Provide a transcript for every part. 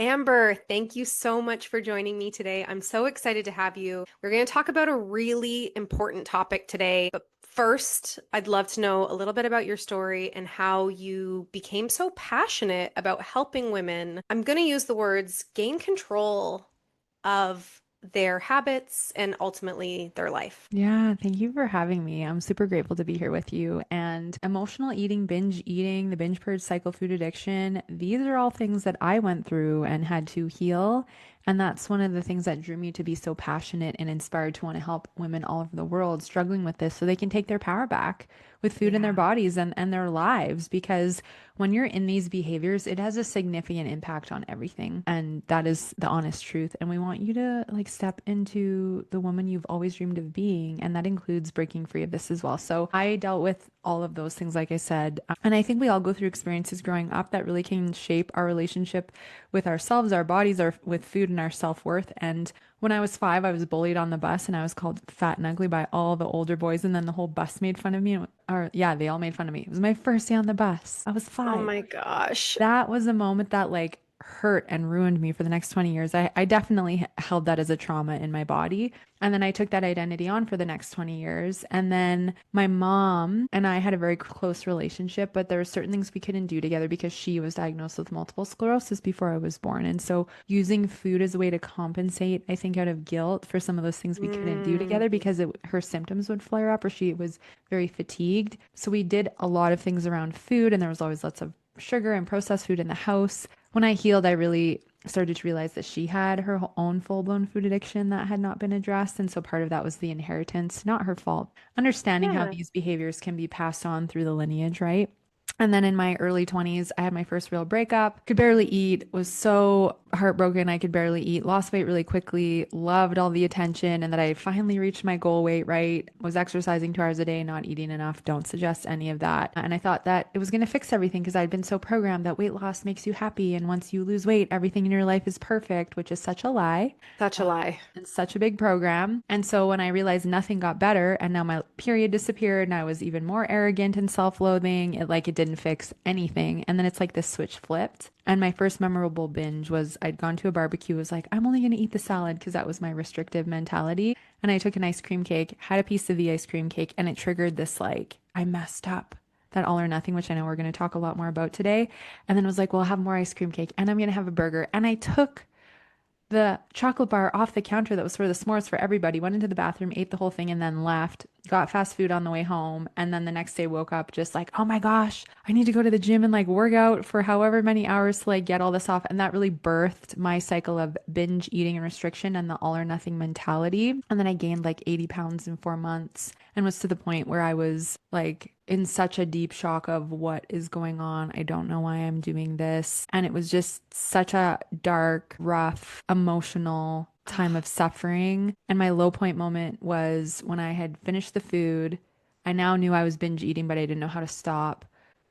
Amber, thank you so much for joining me today. I'm so excited to have you. We're going to talk about a really important topic today. But first, I'd love to know a little bit about your story and how you became so passionate about helping women. I'm going to use the words gain control of their habits and ultimately their life. Yeah, thank you for having me. I'm super grateful to be here with you. And emotional eating, binge eating, the binge purge cycle, food addiction, these are all things that I went through and had to heal. And that's one of the things that drew me to be so passionate and inspired to want to help women all over the world struggling with this so they can take their power back with food in their Yeah. bodies and their lives. Because when you're in these behaviors, it has a significant impact on everything. And that is the honest truth. And we want you to step into the woman you've always dreamed of being. And that includes breaking free of this as well. So I dealt with all of those things, like I said. And I think we all go through experiences growing up that really can shape our relationship with ourselves, our bodies, our with food and our self-worth. And when I was 5, I was bullied on the bus and I was called fat and ugly by all the older boys. And then the whole bus made fun of me. Or, yeah, they all made fun of me. It was my first day on the bus. I was Oh 5. my gosh. That was a moment that hurt and ruined me for the next 20 years. I definitely held that as a trauma in my body. And then I took that identity on for the next 20 years. And then my mom and I had a very close relationship, but there were certain things we couldn't do together because she was diagnosed with multiple sclerosis before I was born. And so using food as a way to compensate, I think, out of guilt for some of those things we couldn't do Mm. together because her symptoms would flare up or she was very fatigued. So we did a lot of things around food, and there was always lots of sugar and processed food in the house. When I healed, I really started to realize that she had her own full-blown food addiction that had not been addressed. And so part of that was the inheritance, not her fault. Understanding how Yeah. these behaviors can be passed on through the lineage, right? And then in my early 20s, I had my first real breakup. Could barely eat, was so heartbroken. I could barely eat, lost weight really quickly, loved all the attention, and that I finally reached my goal weight, right? Was exercising 2 hours a day, not eating enough. Don't suggest any of that. And I thought that it was going to fix everything because I'd been so programmed that weight loss makes you happy. And once you lose weight, everything in your life is perfect, which is such a lie. Such a lie. It's such a big program. And so when I realized nothing got better and now my period disappeared and I was even more arrogant and self-loathing, it didn't fix anything. And then it's like this switch flipped. And my first memorable binge was I'd gone to a barbecue, was like, I'm only going to eat the salad because that was my restrictive mentality. And I took an ice cream cake, had a piece of the ice cream cake, and it triggered this I messed up. That all or nothing, which I know we're going to talk a lot more about today. And then it was like, well, I'll have more ice cream cake and I'm going to have a burger. And I took the chocolate bar off the counter that was for the s'mores for everybody, went into the bathroom, ate the whole thing, and then left. Got fast food on the way home. And then the next day woke up just like, oh my gosh, I need to go to the gym and work out for however many hours to get all this off. And that really birthed my cycle of binge eating and restriction and the all or nothing mentality. And then I gained 80 pounds in 4 months and was to the point where I was in such a deep shock of what is going on. I don't know why I'm doing this. And it was just such a dark, rough, emotional time of suffering. And my low point moment was when I had finished the food. I now knew I was binge eating, but I didn't know how to stop.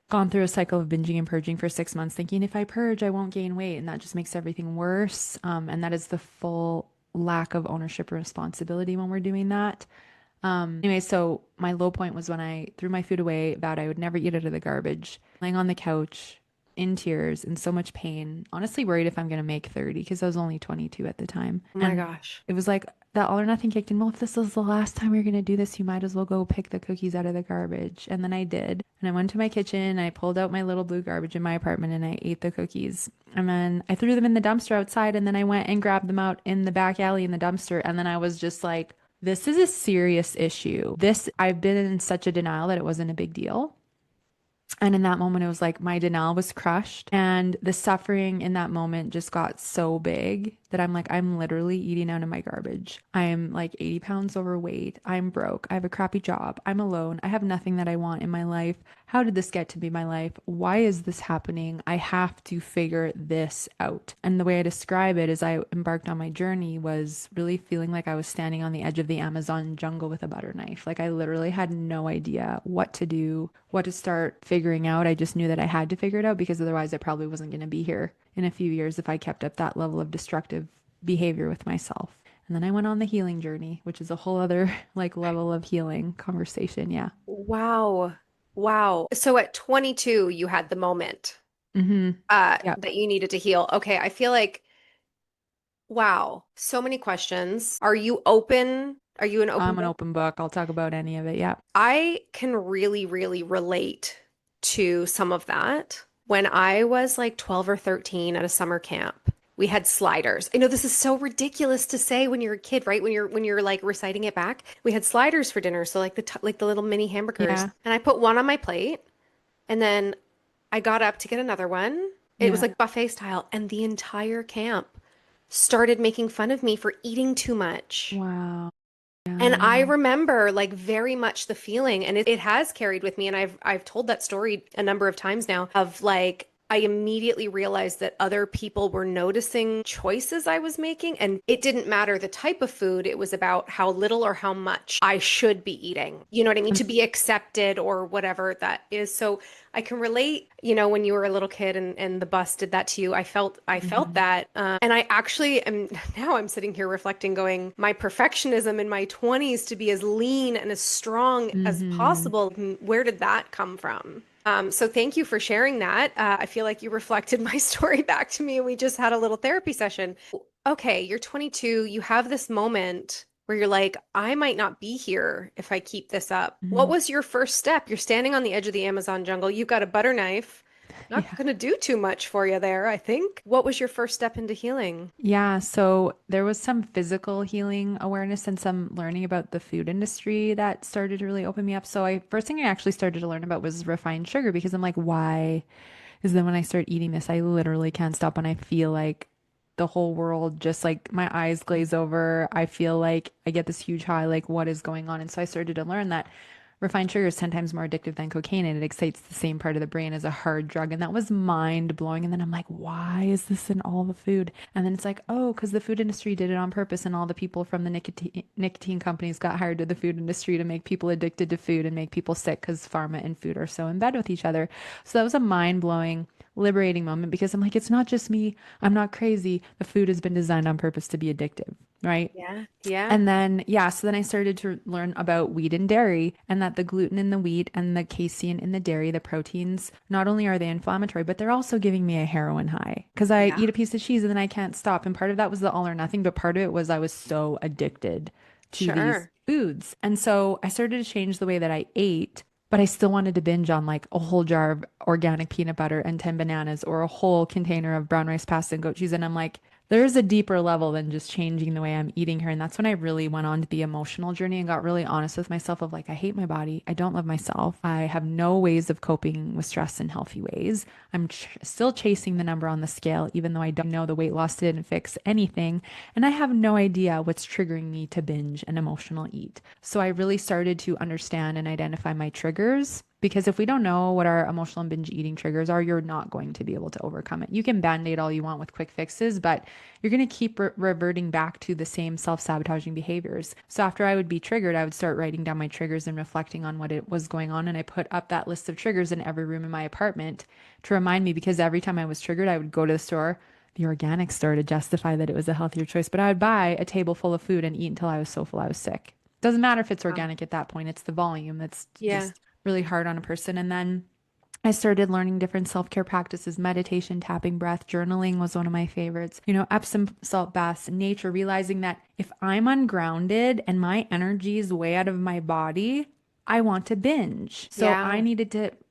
Gone through a cycle of binging and purging for 6 months, thinking if I purge, I won't gain weight. And that just makes everything worse. And that is the full lack of ownership and responsibility when we're doing that. Anyway, so my low point was when I threw my food away, vowed I would never eat it out of the garbage, laying on the couch in tears in so much pain, honestly worried if I'm going to make 30 because I was only 22 at the time. Oh my And gosh. it was like that all or nothing kicked in. Well, if this is the last time you're going to do this, you might as well go pick the cookies out of the garbage. And then I did. And I went to my kitchen, I pulled out my little blue garbage in my apartment and I ate the cookies. And then I threw them in the dumpster outside and then I went and grabbed them out in the back alley in the dumpster. And then I was just like, this is a serious issue. I've been in such a denial that it wasn't a big deal. And in that moment, it was like my denial was crushed. And the suffering in that moment just got so big that I'm literally eating out of my garbage. I'm 80 pounds overweight. I'm broke. I have a crappy job. I'm alone. I have nothing that I want in my life. How did this get to be my life? Why is this happening? I have to figure this out. And the way I describe it as I embarked on my journey was really feeling like I was standing on the edge of the Amazon jungle with a butter knife. I literally had no idea what to do, what to start figuring out. I just knew that I had to figure it out because otherwise I probably wasn't going to be here in a few years if I kept up that level of destructive behavior with myself. And then I went on the healing journey, which is a whole other level of healing conversation. Yeah. Wow. Wow. So at 22, you had the moment Mm-hmm. Yeah. that you needed to heal. Okay, I feel like Wow. So many questions. Are you open? Are you an open I'm an book? open book. I'll talk about any of it. Yeah. I can really, really relate to some of that. When I was like 12 or 13 at a summer camp, we had sliders. I know this is so ridiculous to say when you're a kid, right? When you're like reciting it back. We had sliders for dinner, so like the little mini hamburgers. Yeah. And I put one on my plate, and then I got up to get another one. It was Yeah. like buffet style, and the entire camp started making fun of me for eating too much. Wow. And I Yeah. remember like very much the feeling, and it has carried with me. And I've told that story a number of times now of like I immediately realized that other people were noticing choices I was making, and it didn't matter the type of food. It was about how little or how much I should be eating. You know what I mean? To be accepted or whatever that is. So I can relate, when you were a little kid and the bus did that to you. I felt Mm-hmm. that. And I actually am now I'm sitting here reflecting, going, my perfectionism in my 20s to be as lean and as strong as Mm-hmm. possible, where did that come from? So thank you for sharing that. I feel like you reflected my story back to me, and we just had a little therapy session. Okay, you're 22, you have this moment where you're like, I might not be here if I keep this up. What Mm-hmm. was your first step? You're standing on the edge of the Amazon jungle. You've got a butter knife. Not Yeah. going to do too much for you there, I think. What was your first step into healing? Yeah, so there was some physical healing awareness and some learning about the food industry that started to really open me up. So I first thing I actually started to learn about was refined sugar because I'm like, why is then when I start eating this, I literally can't stop and I feel like the whole world just like my eyes glaze over. I feel like I get this huge high, like what is going on? And so I started to learn that refined sugar is 10 times more addictive than cocaine and it excites the same part of the brain as a hard drug. And that was mind blowing. And then I'm like, why is this in all the food? And then it's like, oh, because the food industry did it on purpose and all the people from the nicotine companies got hired to the food industry to make people addicted to food and make people sick because pharma and food are so in bed with each other. So that was a mind blowing, liberating moment because I'm like, it's not just me. I'm not crazy. The food has been designed on purpose to be addictive, right? Yeah, yeah, And then, yeah, so then I started to learn about wheat and dairy and that the gluten in the wheat and the casein in the dairy, the proteins, not only are they inflammatory, but they're also giving me a heroin high because I yeah. eat a piece of cheese and then I can't stop. And part of that was the all or nothing, but part of it was I was so addicted to these Sure. foods. And so I started to change the way that I ate. But I still wanted to binge on like a whole jar of organic peanut butter and 10 bananas or a whole container of brown rice pasta and goat cheese. And I'm like, there's a deeper level than just changing the way I'm eating her. And that's when I really went on to the emotional journey and got really honest with myself of like, I hate my body. I don't love myself. I have no ways of coping with stress in healthy ways. I'm still chasing the number on the scale, even though I don't know the weight loss didn't fix anything. And I have no idea what's triggering me to binge and emotional eat. So I really started to understand and identify my triggers. Because if we don't know what our emotional and binge eating triggers are, you're not going to be able to overcome it. You can band-aid all you want with quick fixes, but you're going to keep reverting back to the same self-sabotaging behaviors. So after I would be triggered, I would start writing down my triggers and reflecting on what it was going on. And I put up that list of triggers in every room in my apartment to remind me because every time I was triggered, I would go to the store, the organic store, to justify that it was a healthier choice. But I would buy a table full of food and eat until I was so full I was sick. Doesn't matter if it's Wow. organic at that point, it's the volume that's Yeah. just really hard on a person. And then I started learning different self-care practices, meditation, tapping breath, journaling was one of my favorites. Epsom salt baths, nature, realizing that if I'm ungrounded and my energy is way out of my body, I want to binge. So Yeah.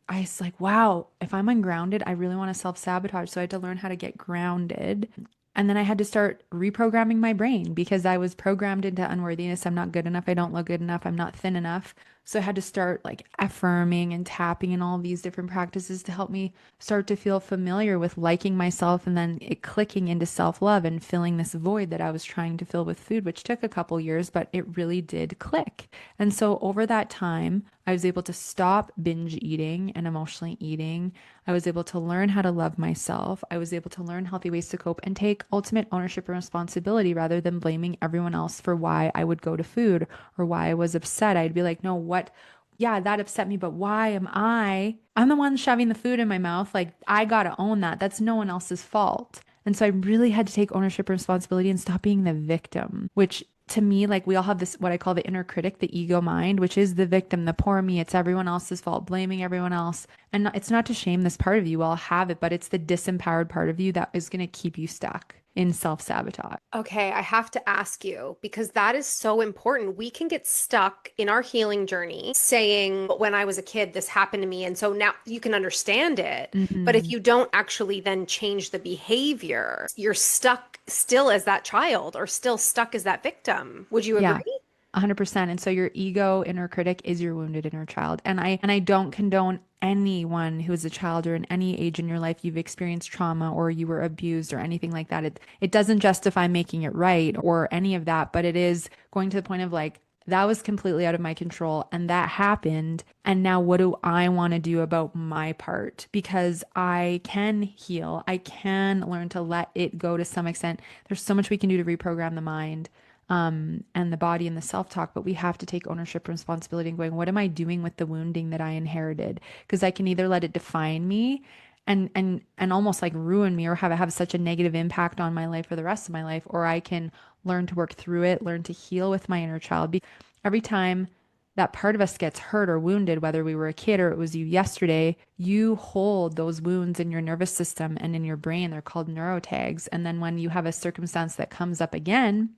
I was like, wow, if I'm ungrounded, I really want to self-sabotage. So I had to learn how to get grounded. And then I had to start reprogramming my brain because I was programmed into unworthiness. I'm not good enough. I don't look good enough. I'm not thin enough. So I had to start like affirming and tapping and all these different practices to help me start to feel familiar with liking myself and then it clicking into self-love and filling this void that I was trying to fill with food, which took a couple years, but it really did click. And so over that time, I was able to stop binge eating and emotionally eating. I was able to learn how to love myself. I was able to learn healthy ways to cope and take ultimate ownership and responsibility rather than blaming everyone else for why I would go to food or why I was upset. I'd be like, no, what? Yeah, that upset me, but why am I? I'm the one shoving the food in my mouth. Like, I gotta own that. That's no one else's fault. And so I really had to take ownership and responsibility and stop being the victim, which to me, like we all have this, what I call the inner critic, the ego mind, which is the victim, the poor me. It's everyone else's fault, blaming everyone else. And it's not to shame this part of you, we all have it, but it's the disempowered part of you that is going to keep you stuck in self-sabotage. Okay, I have to ask you because that is so important. We can get stuck in our healing journey saying, when I was a kid, this happened to me. And so now you can understand it. But if Hmm. you don't actually then change the behavior, you're stuck still as that child or still stuck as that victim. Would you Yeah. agree? 100%. And so your ego inner critic is your wounded inner child. And I don't condone anyone who is a child or in any age in your life you've experienced trauma or you were abused or anything like that. It doesn't justify making it right or any of that, but it is going to the point of like that was completely out of my control and that happened. And now what do I want to do about my part? Because I can heal. I can learn to let it go to some extent. There's so much we can do to reprogram the mind and the body and the self-talk, but we have to take ownership and responsibility and going, what am I doing with the wounding that I inherited? Because I can either let it define me and almost like ruin me or have such a negative impact on my life for the rest of my life, or I can learn to work through it, learn to heal with my inner child. Because every time that part of us gets hurt or wounded, whether we were a kid or it was you yesterday, you hold those wounds in your nervous system and in your brain. They're called neurotags. And then when you have a circumstance that comes up again,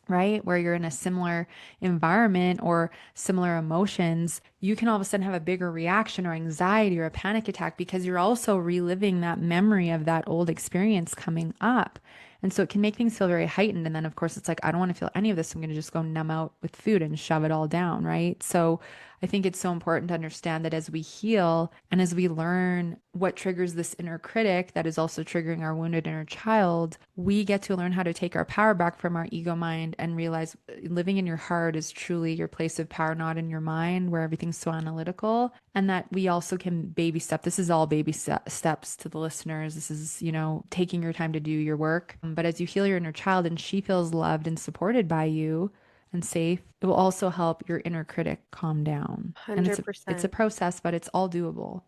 right? Where you're in a similar environment or similar emotions, you can all of a sudden have a bigger reaction or anxiety or a panic attack because you're also reliving that memory of that old experience coming up. And so it can make things feel very heightened. And then, of course, it's like, I don't want to feel any of this. I'm going to just go numb out with food and shove it all down, right? So I think it's so important to understand that as we heal and as we learn what triggers this inner critic that is also triggering our wounded inner child, we get to learn how to take our power back from our ego mind and realize living in your heart is truly your place of power, not in your mind where everything's so analytical. And that we also can baby step. This is all baby steps to the listeners. This is, taking your time to do your work. But as you heal your inner child and she feels loved and supported by you, and safe, it will also help your inner critic calm down. And it's a 100%. process, but it's all doable.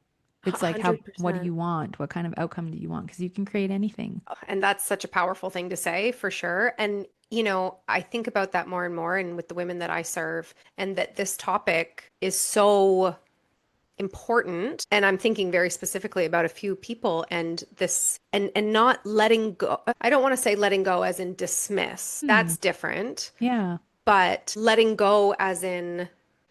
It's like what do 100%. you want? What kind of outcome do you want? Because you can create anything. And that's such a powerful thing to say for sure. And, I think about that more and more and with the women that I serve, and that this topic is so important. And I'm thinking very specifically about a few people and this and not letting go. I don't want to say letting go as in dismiss. Hmm. That's different, Yeah. but letting go as in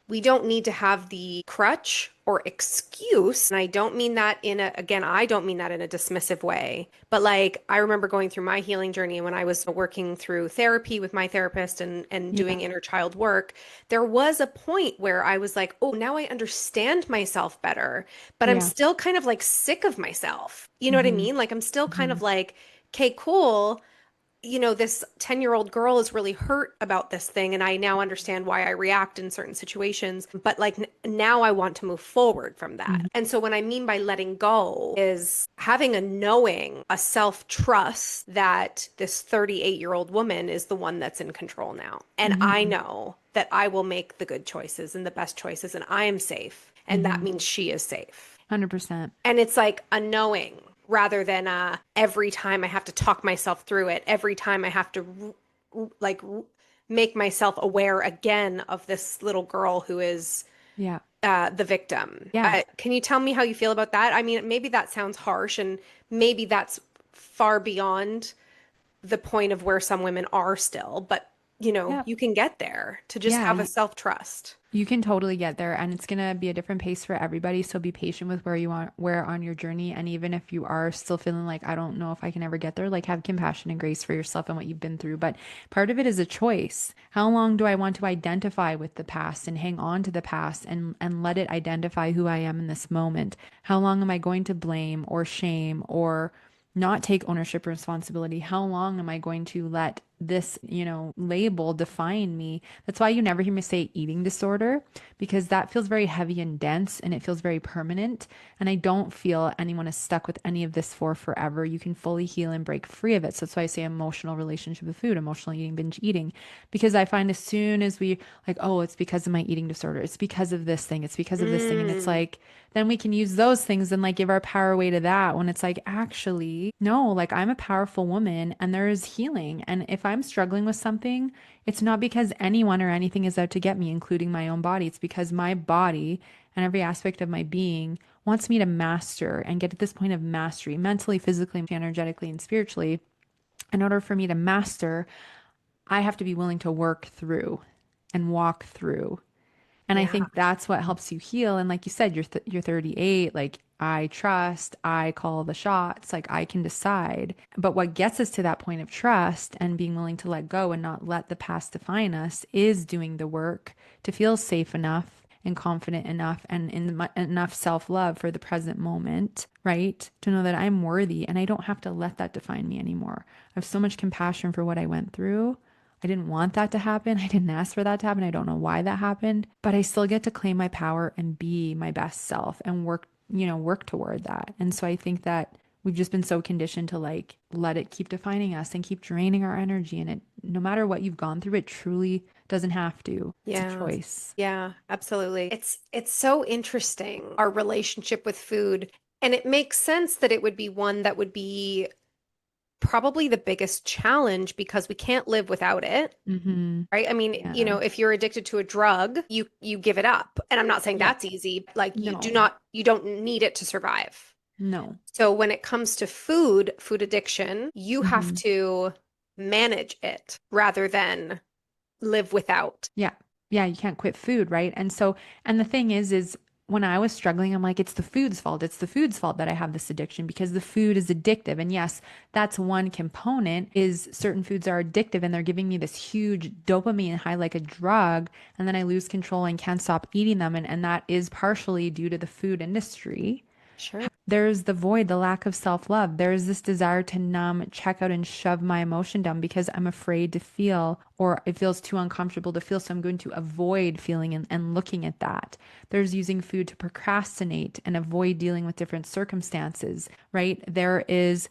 we don't need to have the crutch or excuse. And I don't mean that again, I don't mean that in a dismissive way, but like I remember going through my healing journey when I was working through therapy with my therapist and Yeah. doing inner child work. There was a point where I was like, oh, now I understand myself better, but I'm Yeah. still kind of like sick of myself. You know what I Hmm. mean? Like I'm still kind Hmm. of like, okay, cool, this 10-year-old girl is really hurt about this thing, and I now understand why I react in certain situations. But like now I want to move forward from that. Hmm. And so, what I mean by letting go is having a knowing, a self trust that this 38-year-old woman is the one that's in control now. And I Hmm. know that I will make the good choices and the best choices, and I am safe. And that Hmm. means she is safe. 100%. And it's like a knowing rather than every time I have to talk myself through it, every time I have to like make myself aware again of this little girl who is Yeah. the victim. Yeah. Can you tell me how you feel about that? I mean, maybe that sounds harsh and maybe that's far beyond the point of where some women are still, but Yeah. you can get there to just Yeah. have a self-trust. You can totally get there and it's going to be a different pace for everybody. So be patient with where on your journey. And even if you are still feeling like, I don't know if I can ever get there, like have compassion and grace for yourself and what you've been through. But part of it is a choice. How long do I want to identify with the past and hang on to the past and let it identify who I am in this moment? How long am I going to blame or shame or not take ownership or responsibility? How long am I going to let this, label define me? That's why you never hear me say eating disorder, because that feels very heavy and dense and it feels very permanent. And I don't feel anyone is stuck with any of this for forever. You can fully heal and break free of it. So that's why I say emotional relationship with food, emotional eating, binge eating, because I find as soon as we like, oh, it's because of my eating disorder, it's because of this thing, it's because of this thing. And it's Mm, like, then we can use those things and like give our power away to that when it's like, actually, no, like I'm a powerful woman and there is healing. And if I'm struggling with something, it's not because anyone or anything is out to get me, including my own body. It's because my body and every aspect of my being wants me to master and get to this point of mastery mentally, physically, energetically, and spiritually in order for me to master, I have to be willing to work through and walk through. And I Yeah. think that's what helps you heal. And like you said, you're 38. Like I trust, I call the shots, like I can decide. But what gets us to that point of trust and being willing to let go and not let the past define us is doing the work to feel safe enough and confident enough and enough self-love for the present moment, right? To know that I'm worthy and I don't have to let that define me anymore. I have so much compassion for what I went through. I didn't want that to happen. I didn't ask for that to happen. I don't know why that happened, but I still get to claim my power and be my best self and work toward that. And so I think that we've just been so conditioned to like let it keep defining us and keep draining our energy. And it, no matter what you've gone through, it truly doesn't have to. It's a Yeah. choice. Yeah, absolutely. It's so interesting, our relationship with food. And it makes sense that it would be one that would be probably the biggest challenge because we can't live without it. Mm-hmm. Right? I mean, Yeah. if you're addicted to a drug, you give it up. And I'm not saying Yeah. that's easy. Like No. you don't need it to survive. No. So when it comes to food addiction, you have Mm-hmm. to manage it rather than live without. Yeah. Yeah, you can't quit food, right? And so, and the thing is when I was struggling, I'm like, it's the food's fault. It's the food's fault that I have this addiction because the food is addictive. And yes, that's one component is certain foods are addictive and they're giving me this huge dopamine high like a drug. And then I lose control and can't stop eating them. And that is partially due to the food industry. Sure. There's the void, the lack of self-love. There's this desire to numb, check out, and shove my emotion down because I'm afraid to feel or it feels too uncomfortable to feel. So I'm going to avoid feeling and looking at that. There's using food to procrastinate and avoid dealing with different circumstances, right? There is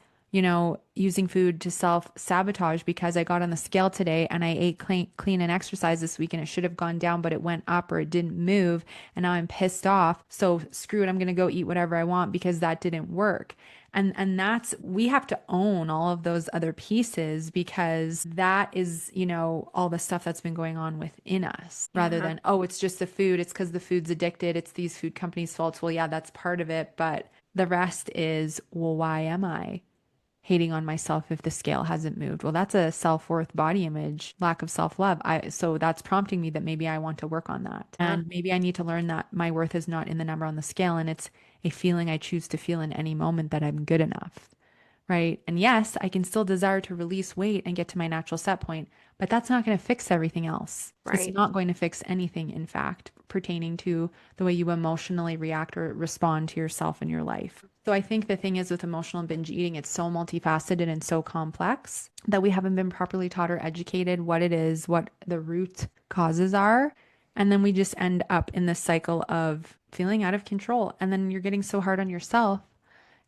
using food to self-sabotage because I got on the scale today and I ate clean and exercise this week and it should have gone down, but it went up or it didn't move. And now I'm pissed off. So screw it. I'm going to go eat whatever I want because that didn't work. And that's, we have to own all of those other pieces because that is, all the stuff that's been going on within us rather Yeah. than, oh, it's just the food. It's because the food's addicted. It's these food companies' faults. Well, yeah, that's part of it. But the rest is, well, why am I hating on myself if the scale hasn't moved? Well, that's a self-worth, body image, lack of self-love. So that's prompting me that maybe I want to work on that. Yeah. And maybe I need to learn that my worth is not in the number on the scale and it's a feeling I choose to feel in any moment that I'm good enough. Right. And yes, I can still desire to release weight and get to my natural set point, but that's not going to fix everything else. It's Right. not going to fix anything, in fact, pertaining to the way you emotionally react or respond to yourself in your life. So I think the thing is with emotional binge eating, it's so multifaceted and so complex that we haven't been properly taught or educated what it is, what the root causes are. And then we just end up in this cycle of feeling out of control. And then you're getting so hard on yourself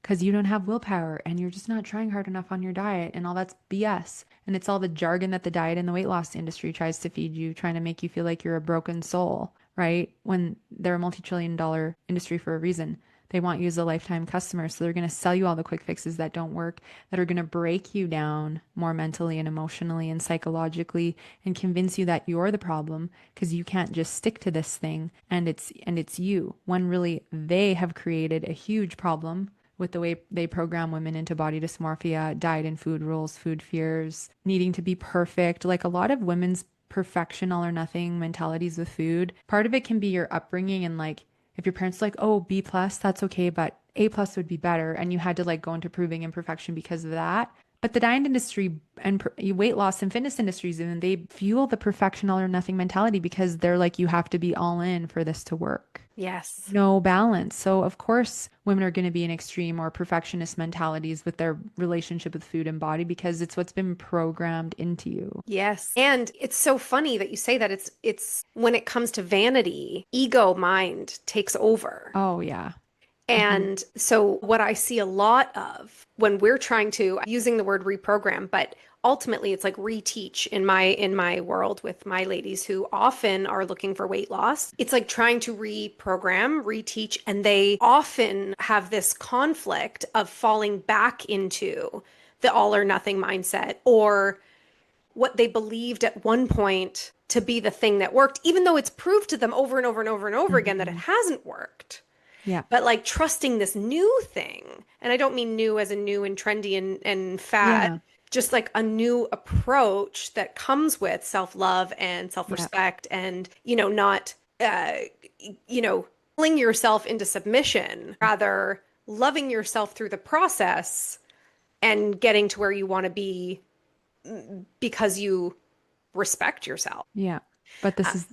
because you don't have willpower and you're just not trying hard enough on your diet and all that's BS. And it's all the jargon that the diet and the weight loss industry tries to feed you, trying to make you feel like you're a broken soul, right? When they're a multi-trillion dollar industry for a reason. They want you as a lifetime customer. So they're going to sell you all the quick fixes that don't work, that are going to break you down more mentally and emotionally and psychologically and convince you that you're the problem because you can't just stick to this thing and it's you. When really they have created a huge problem with the way they program women into body dysmorphia, diet and food rules, food fears, needing to be perfect. Like a lot of women's perfection, all or nothing mentalities with food. Part of it can be your upbringing and like if your parents are like, oh, B plus, that's okay, but A plus would be better. And you had to like go into proving imperfection because of that. But the diet industry and weight loss and fitness industries, and they fuel the perfection all or nothing mentality because they're like, you have to be all in for this to work. Yes. No balance. So of course, women are going to be in extreme or perfectionist mentalities with their relationship with food and body because it's what's been programmed into you. Yes. And it's so funny that you say that it's when it comes to vanity, ego mind takes over. Oh yeah. Hmm. And so what I see a lot of when we're trying to using the word reprogram, but ultimately it's like reteach in my world with my ladies who often are looking for weight loss. It's like trying to reprogram, reteach, and they often have this conflict of falling back into the all or nothing mindset or what they believed at one point to be the thing that worked, even though it's proved to them over and over and over and over again that it Hmm. hasn't worked. Yeah. But like trusting this new thing, and I don't mean new as in new and trendy and fad, Yeah. just like a new approach that comes with self-love and Yeah. self-respect and, not, uh, you know, pulling yourself into submission, rather loving yourself through the process and getting to where you want to be because you respect yourself. Yeah. But this Uh, is,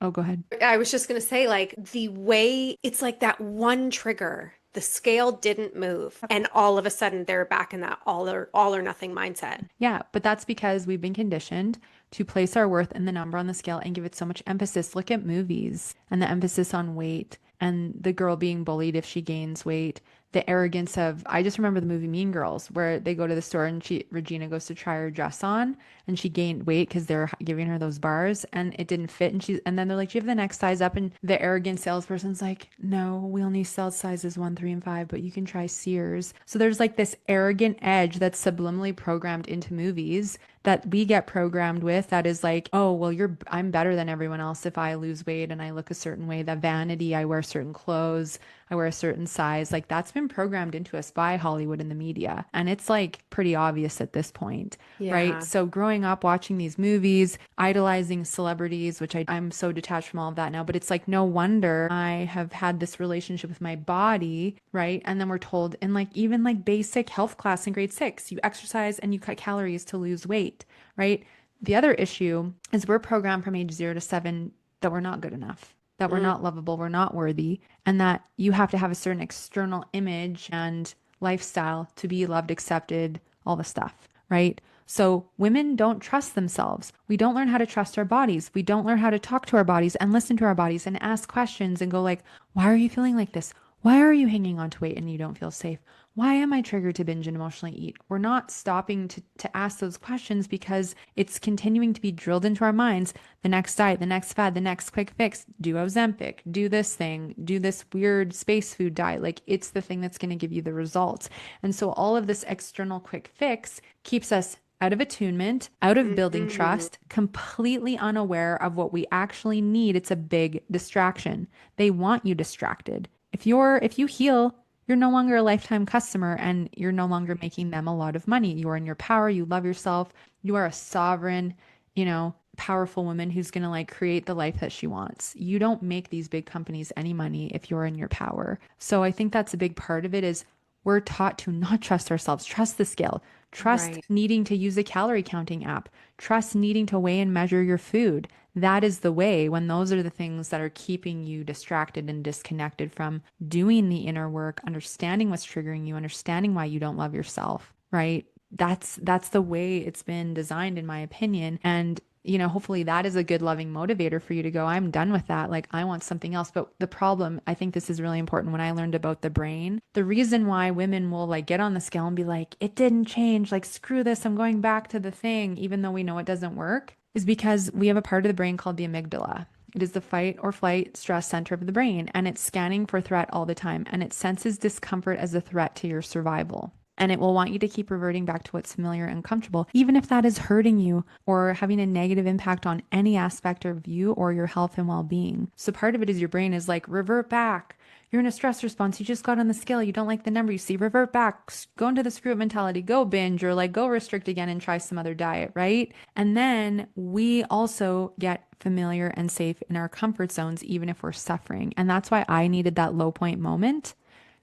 oh, go ahead. I was just going to say, like, the way it's like that one trigger, the scale didn't move, and all of a sudden they're back in that all or nothing mindset. Yeah, but that's because we've been conditioned to place our worth in the number on the scale and give it so much emphasis. Look at movies and the emphasis on weight and the girl being bullied if she gains weight. The arrogance of, I just remember the movie Mean Girls where they go to the store and Regina goes to try her dress on and she gained weight because they're giving her those bars and it didn't fit. And then they're like, do you have the next size up? And the arrogant salesperson's like, no, we only sell sizes 1, 3, and 5, but you can try Sears. So there's like this arrogant edge that's subliminally programmed into movies that we get programmed with that is like, oh, well, I'm better than everyone else if I lose weight and I look a certain way. The vanity, I wear certain clothes, I wear a certain size. Like that's been programmed into us by Hollywood and the media. And it's like pretty obvious at this point, right? Yeah. So growing up watching these movies, idolizing celebrities, which I'm so detached from all of that now, but it's like no wonder I have had this relationship with my body, right? And then we're told in like even like basic health class in grade 6, you exercise and you cut calories to lose weight, right? The other issue is we're programmed from age 0 to 7 that we're not good enough, that we're Mm, not lovable, we're not worthy, and that you have to have a certain external image and lifestyle to be loved, accepted, all the stuff, right? So women don't trust themselves. We don't learn how to trust our bodies. We don't learn how to talk to our bodies and listen to our bodies and ask questions and go like, why are you feeling like this? Why are you hanging on to weight and you don't feel safe? Why am I triggered to binge and emotionally eat? We're not stopping to ask those questions because it's continuing to be drilled into our minds. The next diet, the next fad, the next quick fix, do Ozempic, do this thing, do this weird space food diet. Like it's the thing that's going to give you the results. And so all of this external quick fix keeps us out of attunement, out of building mhm. trust, completely unaware of what we actually need. It's a big distraction. They want you distracted. If you heal, you're no longer a lifetime customer and you're no longer making them a lot of money. You are in your power, you love yourself, you are a sovereign, powerful woman who's going to like create the life that she wants. You don't make these big companies any money if you're in your power. So I think that's a big part of it is we're taught to not trust ourselves, trust the scale, trust Right. needing to use a calorie counting app, trust needing to weigh and measure your food. That is the way when those are the things that are keeping you distracted and disconnected from doing the inner work, understanding what's triggering you, understanding why you don't love yourself, right? That's the way it's been designed in my opinion. And hopefully that is a good loving motivator for you to go, I'm done with that. Like I want something else. But the problem, I think this is really important when I learned about the brain. The reason why women will like get on the scale and be like, it didn't change, like screw this, I'm going back to the thing, even though we know it doesn't work, is because we have a part of the brain called the amygdala. It is the fight or flight stress center of the brain, and it's scanning for threat all the time, and it senses discomfort as a threat to your survival. And it will want you to keep reverting back to what's familiar and comfortable, even if that is hurting you or having a negative impact on any aspect of you or your health and well being. So, part of it is your brain is like, revert back. You're in a stress response. You just got on the scale. You don't like the number you see. Revert back. Go into the screw up mentality. Go binge or like go restrict again and try some other diet, right? And then we also get familiar and safe in our comfort zones, even if we're suffering. And that's why I needed that low point moment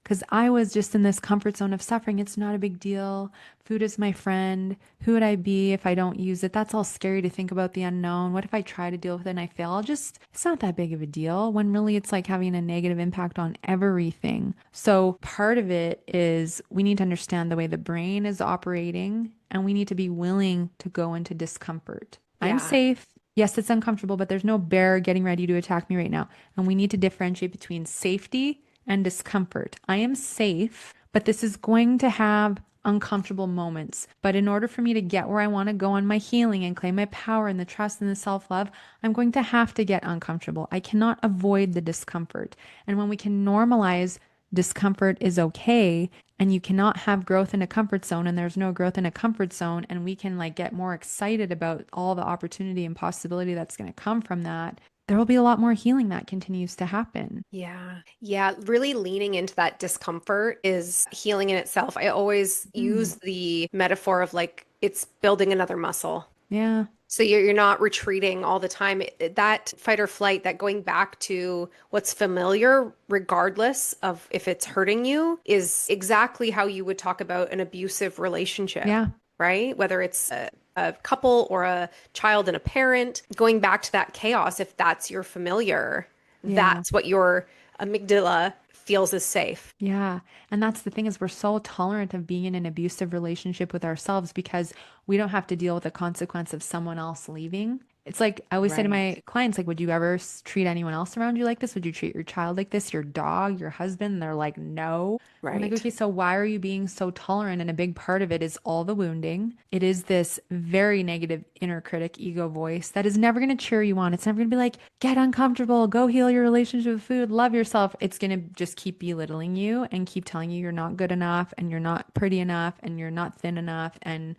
because I was just in this comfort zone of suffering. It's not a big deal. Food is my friend. Who would I be if I don't use it? That's all scary to think about the unknown. What if I try to deal with it and I fail? It's not that big of a deal when really it's like having a negative impact on everything. So part of it is we need to understand the way the brain is operating and we need to be willing to go into discomfort. I'm Yeah. safe. Yes, it's uncomfortable, but there's no bear getting ready to attack me right now. And we need to differentiate between safety and discomfort. I am safe, but this is going to have uncomfortable moments. But in order for me to get where I want to go on my healing and claim my power and the trust and the self love, I'm going to have to get uncomfortable. I cannot avoid the discomfort. And when we can normalize discomfort is okay and you cannot have growth in a comfort zone and there's no growth in a comfort zone and we can like get more excited about all the opportunity and possibility that's going to come from that, there will be a lot more healing that continues to happen. Yeah. Yeah. Really leaning into that discomfort is healing in itself. I always Mm. use the metaphor of like, it's building another muscle. Yeah. So you're not retreating all the time. That fight or flight, that going back to what's familiar, regardless of if it's hurting you, is exactly how you would talk about an abusive relationship, Yeah. right? Whether it's a couple or a child and a parent, going back to that chaos, if that's your familiar, Yeah. that's what your amygdala feels is safe. Yeah. And that's the thing is we're so tolerant of being in an abusive relationship with ourselves because we don't have to deal with the consequence of someone else leaving. It's like I always say to Right. my clients, like, would you ever treat anyone else around you like this? Would you treat your child like this, your dog, your husband? And they're like, no. I'm like, Right. okay, so why are you being so tolerant? And a big part of it is all the wounding. It is this very negative inner critic ego voice that is never going to cheer you on. It's never going to be like, get uncomfortable, go heal your relationship with food, love yourself. It's going to just keep belittling you and keep telling you you're not good enough and you're not pretty enough and you're not thin enough and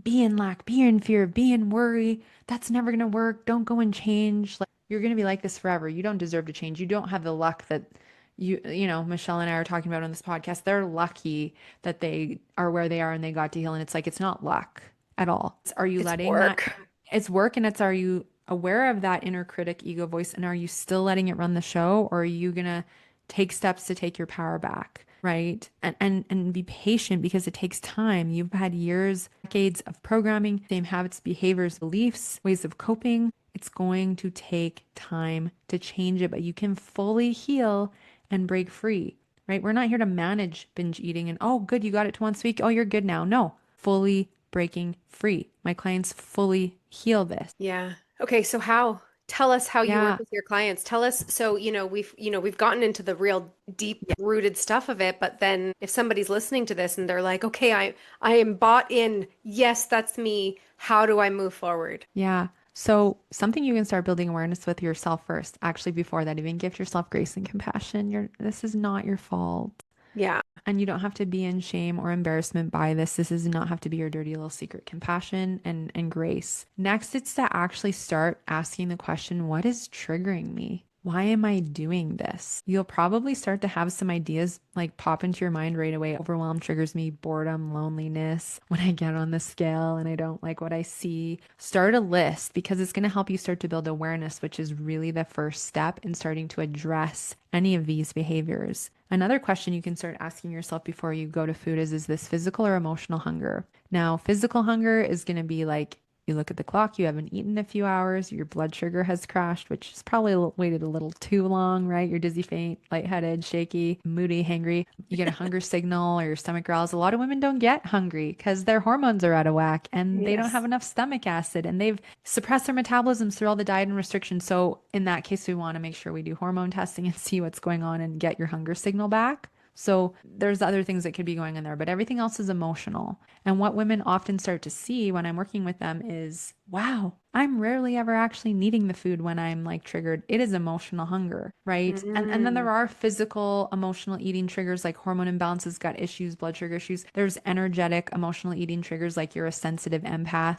be in lack, be in fear, be in worry. That's never going to work. Don't go and change. Like you're going to be like this forever. You don't deserve to change. You don't have the luck that Michelle and I are talking about on this podcast. They're lucky that they are where they are and they got to heal. And it's like, it's not luck at all. Are you It's letting that? work. It's work and it's are you aware of that inner critic ego voice and are you still letting it run the show or are you gonna take steps to take your power back, right? And be patient because it takes time. You've had years, decades of programming, same habits, behaviors, beliefs, ways of coping. It's going to take time to change it, but you can fully heal and break free, right? We're not here to manage binge eating and, oh, good, you got it to once a week. Oh, you're good now. No, fully breaking free. My clients fully heal this. Yeah. Okay, so how? Tell us how you work Yeah. with your clients. Tell us, so, we've gotten into the real Yeah. deep-rooted stuff of it, but then if somebody's listening to this and they're like, "Okay, I am bought in. Yes, that's me. How do I move forward?" Yeah. So something you can start building awareness with yourself first. Actually, before that, even give yourself grace and compassion. This is not your fault. Yeah. And you don't have to be in shame or embarrassment by this. This does not have to be your dirty little secret. Compassion and grace. Next, it's to actually start asking the question, what is triggering me? Why am I doing this? You'll probably start to have some ideas like pop into your mind right away. Overwhelm triggers me, boredom, loneliness. When I get on the scale and I don't like what I see, start a list because it's going to help you start to build awareness, which is really the first step in starting to address any of these behaviors. Another question you can start asking yourself before you go to food is this physical or emotional hunger? Now, physical hunger is going to be like you look at the clock, you haven't eaten in a few hours, your blood sugar has crashed, which is probably waited a little too long, right? You're dizzy, faint, lightheaded, shaky, moody, hangry. You get a hunger signal or your stomach growls. A lot of women don't get hungry because their hormones are out of whack and they don't have Yes. enough stomach acid and they've suppressed their metabolisms through all the diet and restrictions. So in that case, we want to make sure we do hormone testing and see what's going on and get your hunger signal back. So there's other things that could be going in there, but everything else is emotional. And what women often start to see when I'm working with them is, wow, I'm rarely ever actually needing the food when I'm like triggered. It is emotional hunger, right? And then Mm. there are physical emotional eating triggers like hormone imbalances, gut issues, blood sugar issues. There's energetic emotional eating triggers like you're a sensitive empath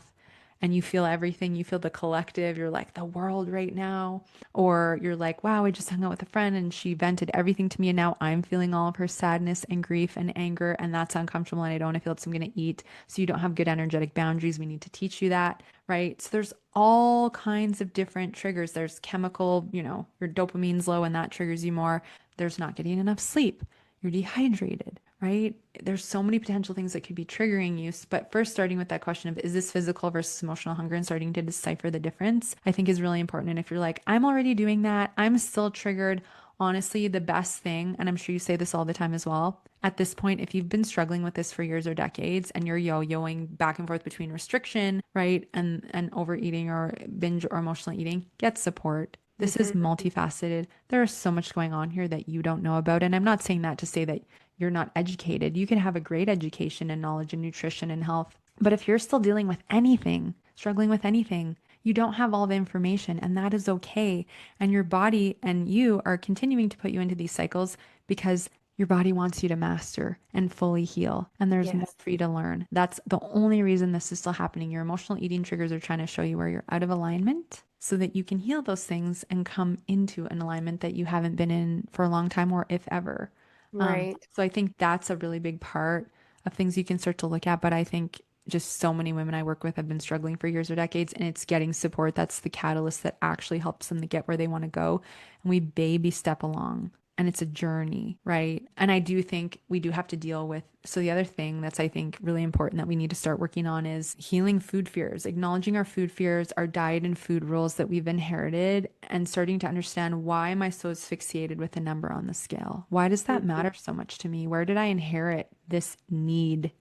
and you feel everything. You feel the collective. You're like the world right now. Or you're like, wow, I just hung out with a friend and she vented everything to me. And now I'm feeling all of her sadness and grief and anger. And that's uncomfortable. And I don't want to feel it. So I'm going to eat. So you don't have good energetic boundaries. We need to teach you that. Right. So there's all kinds of different triggers. There's chemical, your dopamine's low and that triggers you more. There's not getting enough sleep. You're dehydrated, right? There's so many potential things that could be triggering you. But first, starting with that question of is this physical versus emotional hunger and starting to decipher the difference, I think is really important. And if you're like, I'm already doing that, I'm still triggered. Honestly, the best thing, and I'm sure you say this all the time as well, at this point, if you've been struggling with this for years or decades and you're yo-yoing back and forth between restriction, right, and overeating or binge or emotional eating, get support. This is Hmm. multifaceted. There is so much going on here that you don't know about. And I'm not saying that to say that you're not educated. You can have a great education and knowledge in nutrition and health. But if you're still dealing with anything, struggling with anything, you don't have all the information, and that is okay. And your body and you are continuing to put you into these cycles because your body wants you to master and fully heal. And there's more Yes. for you to learn. That's the only reason this is still happening. Your emotional eating triggers are trying to show you where you're out of alignment so that you can heal those things and come into an alignment that you haven't been in for a long time or if ever. Right. So I think that's a really big part of things you can start to look at. But I think just so many women I work with have been struggling for years or decades, and it's getting support that's the catalyst that actually helps them to get where they want to go. And we baby step along. And it's a journey, right? And I do think we do have to deal with. So, the other thing that's, I think, really important that we need to start working on is healing food fears, acknowledging our food fears, our diet and food rules that we've inherited, and starting to understand, why am I so asphyxiated with a number on the scale? Why does that Mhm. matter so much to me? Where did I inherit this need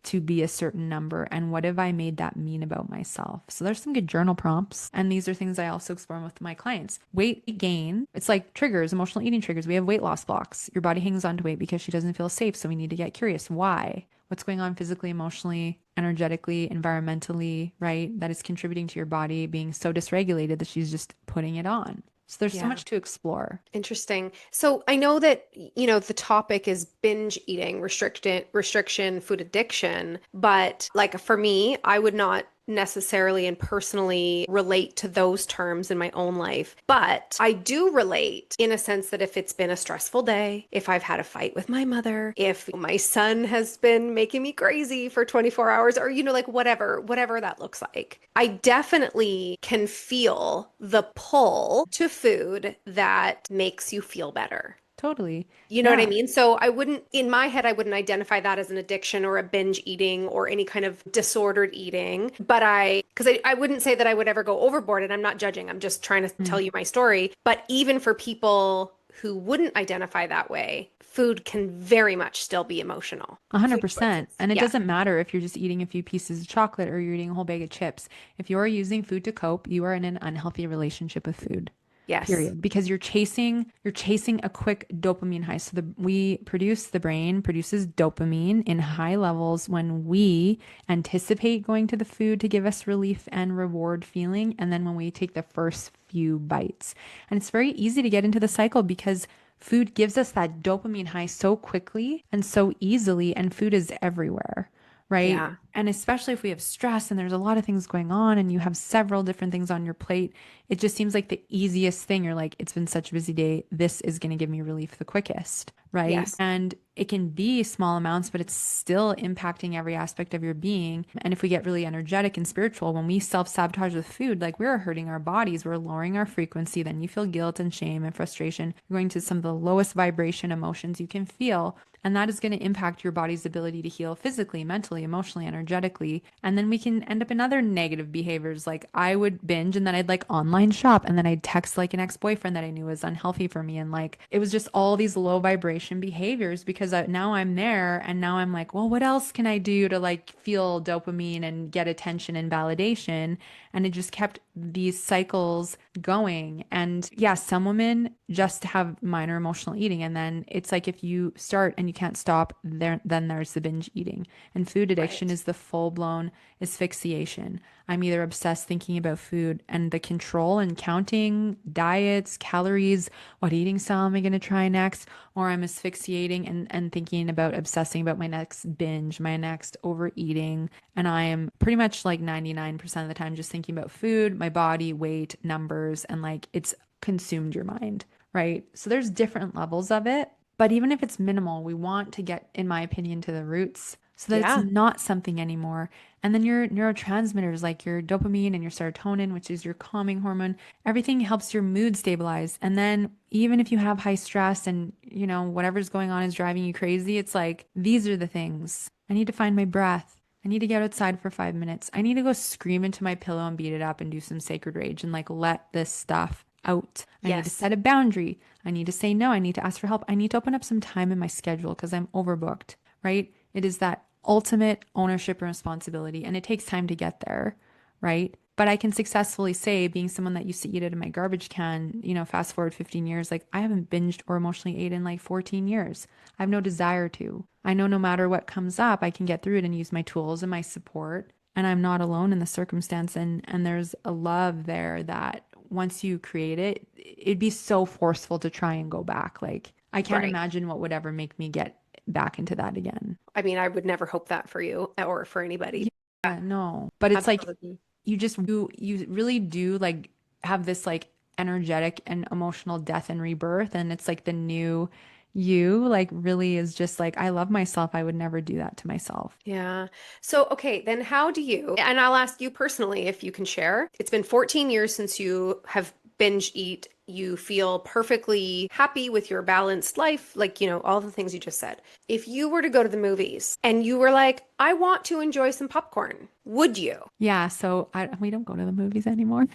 to be a certain number, and what have I made that mean about myself? So there's some good journal prompts, and these are things I also explore with my clients. Weight gain, it's like triggers, emotional eating triggers. We have weight loss blocks. Your body hangs on to weight because she doesn't feel safe, so we need to get curious. Why? What's going on physically, emotionally, energetically, environmentally, right? That is contributing to your body being so dysregulated that she's just putting it on. So there's so Yeah. much to explore. Interesting. So I know that, the topic is binge eating, restriction, food addiction, but like for me, I would not necessarily and personally relate to those terms in my own life. But I do relate in a sense that if it's been a stressful day, if I've had a fight with my mother, if my son has been making me crazy for 24 hours, or, like whatever that looks like, I definitely can feel the pull to food that makes you feel better. Totally. You know what I Yeah. mean? So I wouldn't, in my head, I wouldn't identify that as an addiction or a binge eating or any kind of disordered eating. But because I wouldn't say that I would ever go overboard, and I'm not judging. I'm just trying to tell Mm. you my story. But even for people who wouldn't identify that way, food can very much still be emotional. Food 100%. choices. And it Yeah. doesn't matter if you're just eating a few pieces of chocolate or you're eating a whole bag of chips. If you're using food to cope, you are in an unhealthy relationship with food. Yes. Period. Because you're chasing a quick dopamine high. So the brain produces dopamine in high levels when we anticipate going to the food to give us relief and reward feeling. And then when we take the first few bites. And it's very easy to get into the cycle because food gives us that dopamine high so quickly and so easily, and food is everywhere, right? Yeah. And especially if we have stress and there's a lot of things going on and you have several different things on your plate, it just seems like the easiest thing. You're like, it's been such a busy day. This is going to give me relief the quickest, right? Yes. And it can be small amounts, but it's still impacting every aspect of your being. And if we get really energetic and spiritual, when we self-sabotage with food, like we're hurting our bodies, we're lowering our frequency, then you feel guilt and shame and frustration. You're going to some of the lowest vibration emotions you can feel. And that is going to impact your body's ability to heal physically, mentally, emotionally, energetically. And then we can end up in other negative behaviors. Like I would binge and then I'd like online shop and then I'd text like an ex-boyfriend that I knew was unhealthy for me. And like it was just all these low vibration behaviors because now I'm there and now I'm like, well, what else can I do to like feel dopamine and get attention and validation? And it just kept these cycles going. And yeah, some women just have minor emotional eating. And then it's like if you start and you can't stop, then there's the binge eating. And food addiction Right. is the full-blown asphyxiation. I'm either obsessed thinking about food and the control and counting diets, calories, what eating style am I going to try next? Or I'm asphyxiating and thinking about obsessing about my next binge, my next overeating. And I am pretty much like 99% of the time just thinking about food, my body, weight, numbers, and like it's consumed your mind, right? So there's different levels of it. But even if it's minimal, we want to get, in my opinion, to the roots so that it's Yeah. not something anymore. And then your neurotransmitters like your dopamine and your serotonin, which is your calming hormone, everything helps your mood stabilize. And then even if you have high stress and, whatever's going on is driving you crazy, it's like, these are the things. I need to find my breath. I need to get outside for 5 minutes. I need to go scream into my pillow and beat it up and do some sacred rage and like let this stuff out. I need to Yes. set a boundary. I need to say no. I need to ask for help. I need to open up some time in my schedule because I'm overbooked, right? It is that ultimate ownership and responsibility, and it takes time to get there, right? But I can successfully say, being someone that used to eat it in my garbage can, fast forward 15 years, like I haven't binged or emotionally ate in like 14 years. I have no desire to. I know no matter what comes up, I can get through it and use my tools and my support. And I'm not alone in the circumstance. And there's a love there that once you create it, it'd be so forceful to try and go back. Like I can't Right. imagine what would ever make me get back into that again. I mean, I would never hope that for you or for anybody. Yeah, Yeah, no. But it's like absolutely. you really do like have this like energetic and emotional death and rebirth, and it's like the new you like really is just like, I love myself. I would never do that to myself. Yeah. So, okay, then how do you, and I'll ask you personally if you can share. It's been 14 years since you have binge eat. You feel perfectly happy with your balanced life, like, all the things you just said. If you were to go to the movies and you were like, I want to enjoy some popcorn, would you? Yeah, so we don't go to the movies anymore.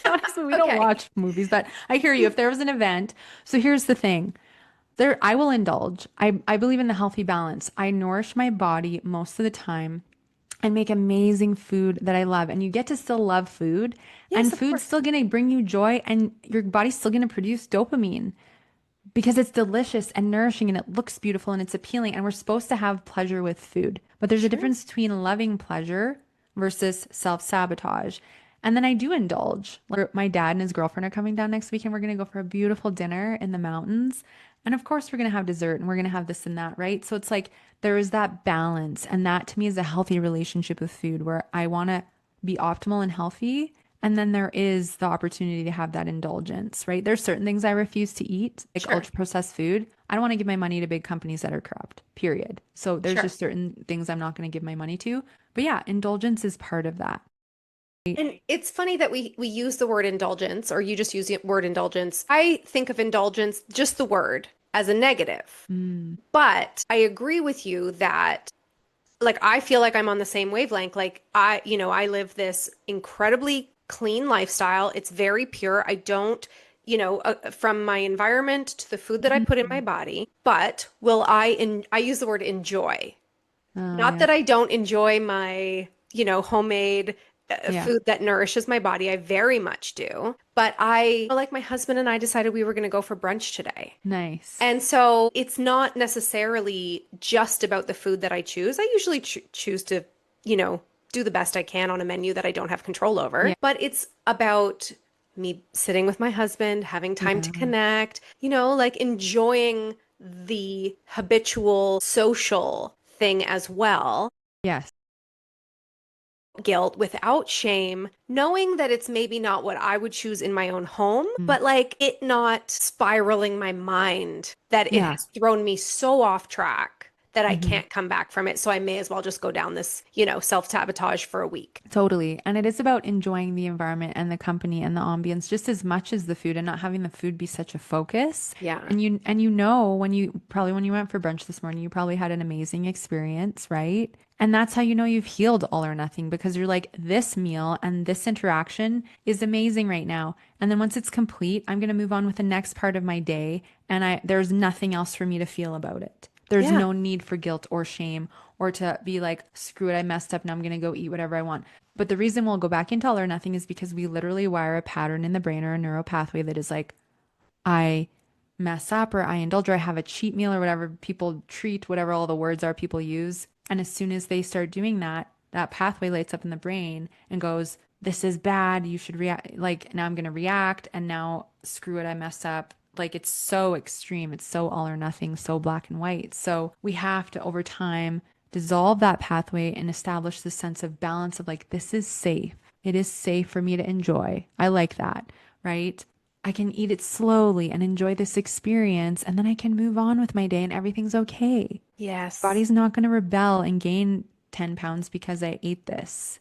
Honestly, we don't Okay. watch movies, but I hear you. If there was an event, so here's the thing. There, I will indulge. I believe in the healthy balance. I nourish my body most of the time and make amazing food that I love. And you get to still love food, Yes, and of food's course. still going to bring you joy, and your body's still going to produce dopamine because it's delicious and nourishing and it looks beautiful and it's appealing. And we're supposed to have pleasure with food. But there's a Sure. difference between loving pleasure versus self-sabotage. And then I do indulge. Like my dad and his girlfriend are coming down next week and we're going to go for a beautiful dinner in the mountains. And of course, we're going to have dessert and we're going to have this and that, right? So it's like there is that balance. And that to me is a healthy relationship with food where I want to be optimal and healthy. And then there is the opportunity to have that indulgence, right? There's certain things I refuse to eat, like Sure. ultra processed food. I don't want to give my money to big companies that are corrupt, period. So there's Sure. just certain things I'm not going to give my money to. But yeah, indulgence is part of that. And it's funny that we use the word indulgence, or you just use the word indulgence. I think of indulgence, just the word, as a negative. Mm, But I agree with you that like I feel like I'm on the same wavelength. Like I live this incredibly clean lifestyle. It's very pure. I don't, from my environment to the food that I put in my mm. body, but I use the word enjoy. Oh, Not yeah. that I don't enjoy my, homemade Yeah. food that nourishes my body. I very much do. But like my husband and I decided we were going to go for brunch today. Nice. And so it's not necessarily just about the food that I choose. I usually choose to, you know, do the best I can on a menu that I don't have control over. Yeah. But it's about me sitting with my husband, having time to Yeah. connect, like enjoying the habitual social thing as well. Yes. Guilt without shame, knowing that it's maybe not what I would choose in my own home, Mm. but like it not spiraling my mind that it Yeah. has thrown me so off track that I Mhm. can't come back from it. So I may as well just go down this, self-sabotage for a week. Totally. And it is about enjoying the environment and the company and the ambience just as much as the food and not having the food be such a focus. Yeah. And you know when you probably when you went for brunch this morning, you probably had an amazing experience, right? And that's how you know you've healed all or nothing because you're like, this meal and this interaction is amazing right now. And then once it's complete, I'm going to move on with the next part of my day. And there's nothing else for me to feel about it. There's Yeah. no need for guilt or shame or to be like, screw it, I messed up. Now I'm going to go eat whatever I want. But the reason we'll go back into all or nothing is because we literally wire a pattern in the brain or a neural pathway that is like, I mess up or I indulge or I have a cheat meal or whatever people treat, whatever all the words are people use. And as soon as they start doing that, that pathway lights up in the brain and goes, this is bad. You should react. Like, now I'm going to react. And now, screw it, I messed up. Like, it's so extreme. It's so all or nothing, so black and white. So, we have to, over time, dissolve that pathway and establish this sense of balance of like, this is safe. It is safe for me to enjoy. I like that, right? I can eat it slowly and enjoy this experience, and then I can move on with my day and everything's okay. Yes. Body's not going to rebel and gain 10 pounds because I ate this.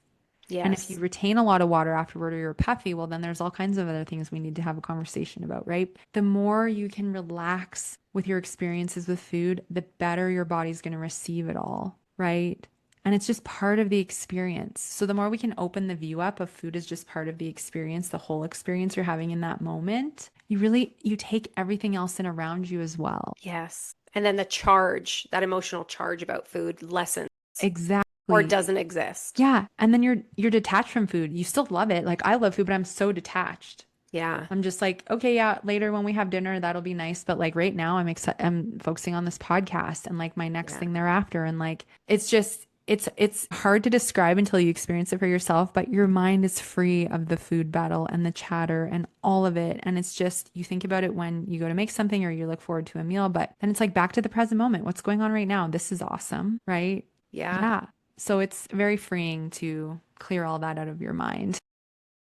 And if you Yes. retain a lot of water afterward or you're puffy, well, then there's all kinds of other things we need to have a conversation about, right? The more you can relax with your experiences with food, the better your body's going to receive it all, right? And it's just part of the experience. So the more we can open the view up of food as just part of the experience, the whole experience you're having in that moment, you take everything else in around you as well. Yes. And then the charge, that emotional charge about food lessens or Exactly. doesn't exist. Yeah. And then you're detached from food. You still love it. Like I love food, but I'm so detached. Yeah. I'm just like, okay, yeah, later when we have dinner, that'll be nice. But like right now, I'm focusing on this podcast and like my next Yeah. thing thereafter. And like, it's just, it's hard to describe until you experience it for yourself, but your mind is free of the food battle and the chatter and all of it. And it's just, you think about it when you go to make something or you look forward to a meal, but then it's like back to the present moment. What's going on right now? This is awesome, right? Yeah. Yeah. So it's very freeing to clear all that out of your mind.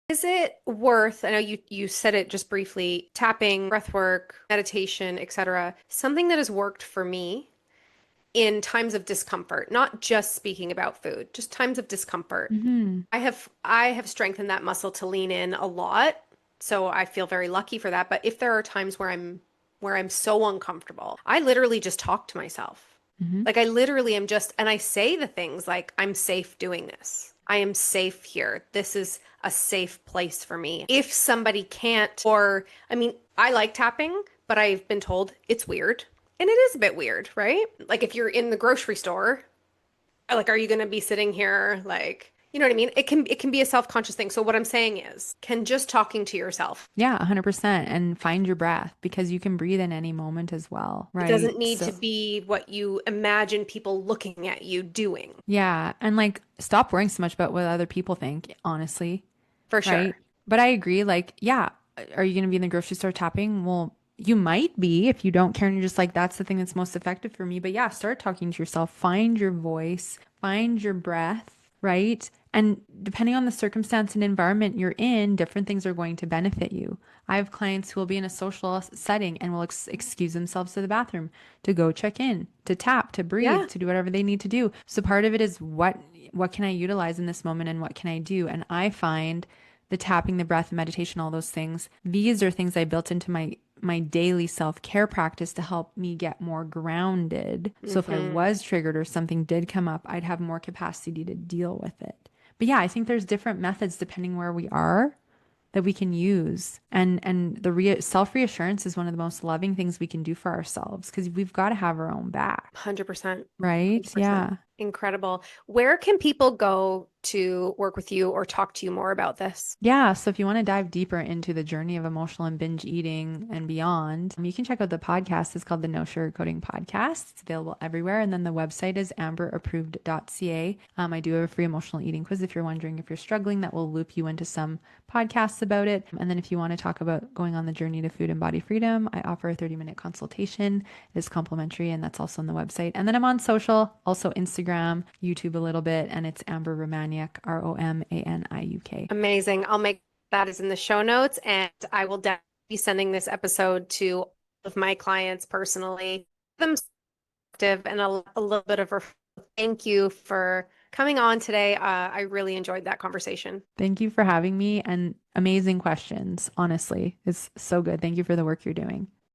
Is it worth, I know you said it just briefly, tapping, breath work, meditation, etc., something that has worked for me in times of discomfort, not just speaking about food, just times of discomfort. Hmm. I have strengthened that muscle to lean in a lot, so I feel very lucky for that. But if there are times where I'm so uncomfortable, I literally just talk to myself. Hmm. Like I literally am just, and I say the things like, I'm safe doing this. I am safe here. This is a safe place for me. If somebody can't, or I mean, I like tapping, but I've been told it's weird. And it is a bit weird, right? Like if you're in the grocery store, like, are you going to be sitting here like, you know what I mean? It can be a self-conscious thing. So what I'm saying is, can just talking to yourself, Yeah, 100%. And find your breath because you can breathe in any moment as well, it right? doesn't need to So, be what you imagine people looking at you doing, yeah. And like, stop worrying so much about what other people think, honestly, for right? sure. But I agree. Like, yeah, are you going to be in the grocery store tapping? Well, you might be if you don't care and you're just like, that's the thing that's most effective for me. But yeah, start talking to yourself. Find your voice, find your breath, right? And depending on the circumstance and environment you're in, different things are going to benefit you. I have clients who will be in a social setting and will excuse themselves to the bathroom to go check in, to tap, to breathe, Yeah. to do whatever they need to do. So part of it is what can I utilize in this moment and what can I do? And I find the tapping, the breath, meditation, all those things. These are things I built into my daily self-care practice to help me get more grounded. So if I Hmm. was triggered or something did come up, I'd have more capacity to deal with it. But yeah, I think there's different methods depending where we are that we can use. And the self-reassurance is one of the most loving things we can do for ourselves because we've got to have our own back, 100%. right? 100%. Yeah. Incredible. Where can people go to work with you or talk to you more about this? Yeah, so if you want to dive deeper into the journey of emotional and binge eating and beyond, you can check out the podcast. It's called the No Sugarcoating Podcast. It's available everywhere. And then the website is amberapproved.ca. I do have a free emotional eating quiz if you're wondering if you're struggling, that will loop you into some podcasts about it. And then if you want to talk about going on the journey to food and body freedom, I offer a 30-minute consultation. It is complimentary, and that's also on the website. And then I'm on social, also Instagram, YouTube a little bit, and it's Amber Romaniuk, Romaniuk. Amazing. I'll make that is in the show notes, and I will definitely be sending this episode to all of my clients personally. Them active and a little bit of thank you for coming on today. I really enjoyed that conversation. Thank you for having me and amazing questions. Honestly, it's so good. Thank you for the work you're doing.